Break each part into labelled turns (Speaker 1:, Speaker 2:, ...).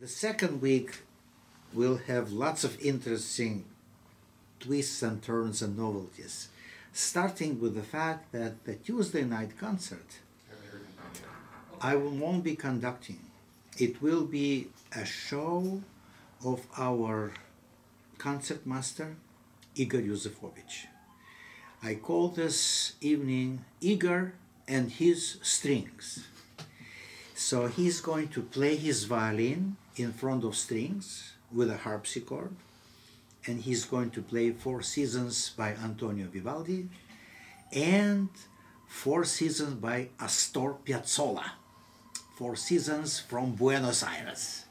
Speaker 1: The second week will have lots of interesting twists and turns and novelties, starting with the fact that the Tuesday night concert I won't be conducting. It will be a show of our concertmaster, Igor Markevich. I call this evening Igor and his strings. So he's going to play his violin in front of strings with a harpsichord, and he's going to play Four Seasons by Antonio Vivaldi and Four Seasons by Astor Piazzolla. Four Seasons from Buenos Aires.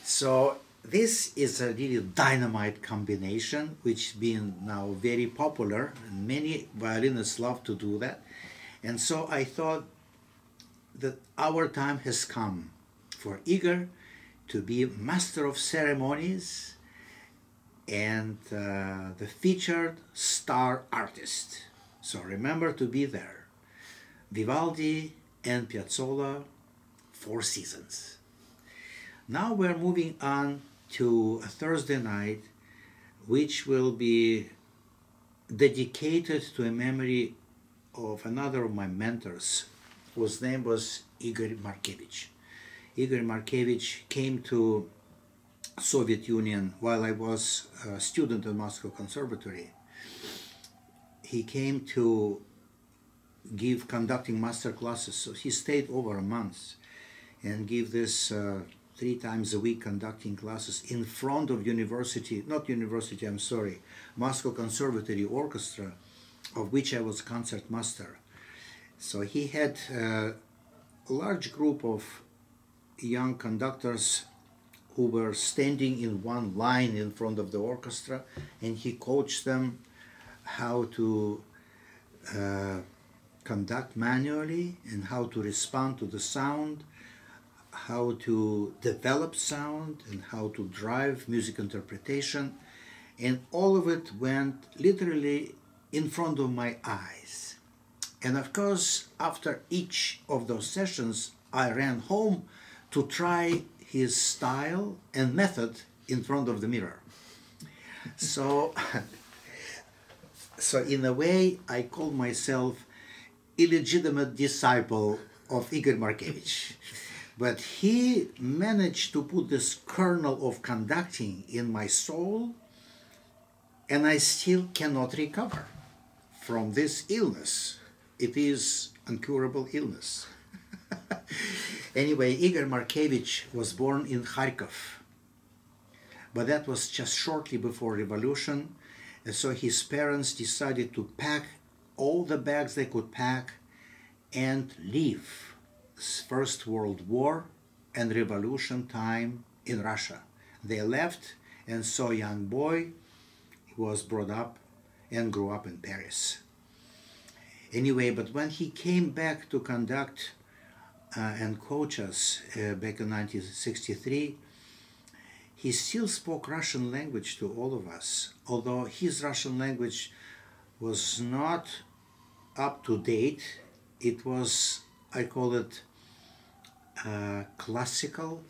Speaker 1: So this is a really dynamite combination, which has been now very popular, and many violinists love to do that. And so I thought that our time has come for Igor to be master of ceremonies and the featured star artist. So remember to be there. Vivaldi and Piazzolla, Four Seasons. Now we're moving on to a Thursday night, which will be dedicated to a memory of another of my mentors, whose name was Igor Markevich. Igor Markevich came to Soviet Union while I was a student at Moscow Conservatory. He came to give conducting master classes, so he stayed over a month and give this 3 times a week conducting classes in front of Moscow Conservatory Orchestra, of which I was concertmaster. So he had a large group of young conductors who were standing in one line in front of the orchestra, and he coached them how to conduct manually and how to respond to the sound, how to develop sound, and how to drive music interpretation. And all of it went literally in front of my eyes. And of course, after each of those sessions, I ran home to try his style and method in front of the mirror. So in a way, I call myself illegitimate disciple of Igor Markevich. But he managed to put this kernel of conducting in my soul, and I still cannot recover from this illness. It is incurable illness. Anyway, Igor Markevich was born in Kharkov, but that was just shortly before revolution, and so his parents decided to pack all the bags they could pack and leave First World War and revolution time in Russia. They left, and so a young boy was brought up and grew up in Paris. Anyway, but when he came back to conduct and coach us back in 1963, he still spoke Russian language to all of us, although his Russian language was not up to date. It was, I call it, classical,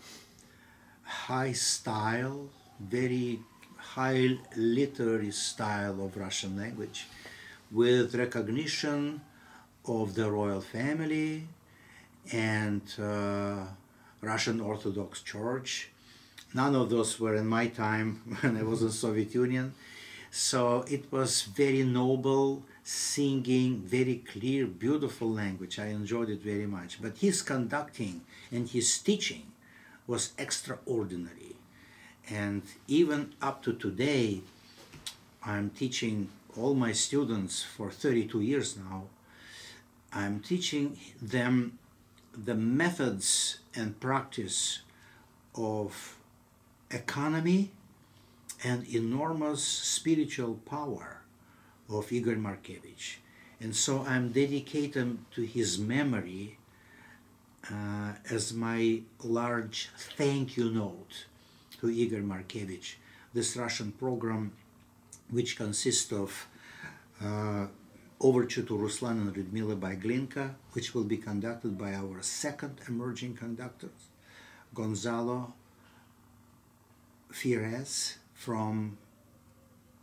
Speaker 1: high style, very high literary style of Russian language, with recognition of the royal family and Russian Orthodox Church. None of those were in my time when I was in Soviet Union. So it was very noble, singing, very clear, beautiful language. I enjoyed it very much. But his conducting and his teaching was extraordinary. And even up to today, I'm teaching all my students for 32 years now. I'm teaching them the methods and practice of economy and enormous spiritual power of Igor Markevich. And so I'm dedicated to his memory as my large thank you note to Igor Markevich. This Russian program, which consists of Overture to Ruslan and Lyudmila by Glinka, which will be conducted by our second emerging conductors, Gonzalo Fires from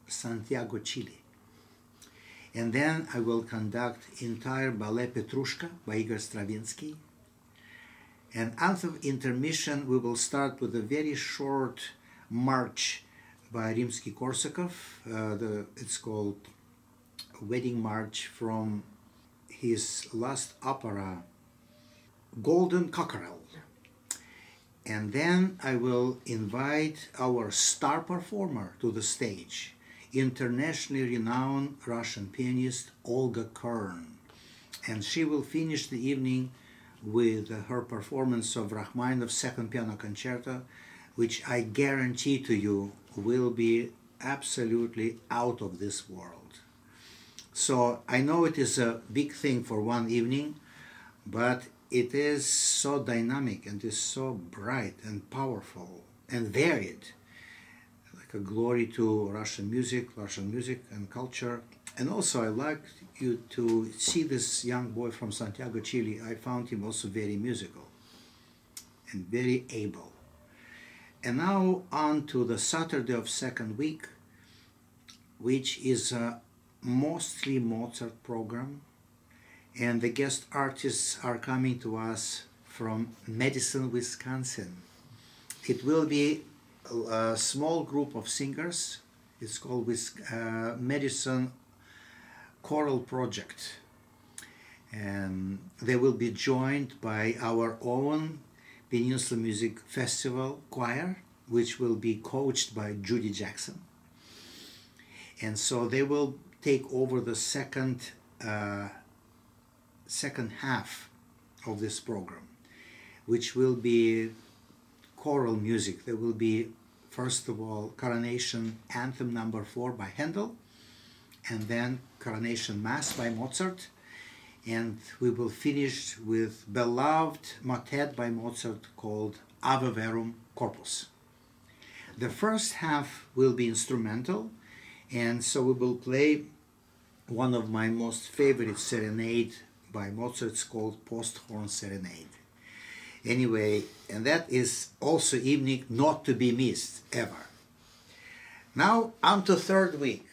Speaker 1: Santiago, Chile. And then I will conduct entire ballet Petrushka by Igor Stravinsky. And after intermission, we will start with a very short march by Rimsky-Korsakov. It's called Wedding March from his last opera, Golden Cockerel. And then I will invite our star performer to the stage, internationally renowned Russian pianist Olga Kern. And she will finish the evening with her performance of Rachmaninoff's Second Piano Concerto, which I guarantee to you will be absolutely out of this world. So I know it is a big thing for one evening, but it is so dynamic and is so bright and powerful and varied, like a glory to Russian music and culture. And also I like you to see this young boy from Santiago, Chile. I found him also very musical and very able. And now on to the Saturday of second week, which is a mostly Mozart program. And the guest artists are coming to us from Madison, Wisconsin. It will be a small group of singers. It's called Madison Choral Project. And they will be joined by our own Peninsula Music Festival choir, which will be coached by Judy Jackson. And so they will take over the second half of this program, which will be choral music. There will be, first of all, Coronation Anthem No. 4 by Handel, and then Coronation Mass by Mozart, and we will finish with beloved motet by Mozart called Ave Verum Corpus. The first half will be instrumental, and so we will play one of my most favorite serenade by Mozart. It's called Post-Horn Serenade. Anyway, and that is also evening not to be missed ever. Now on to third week.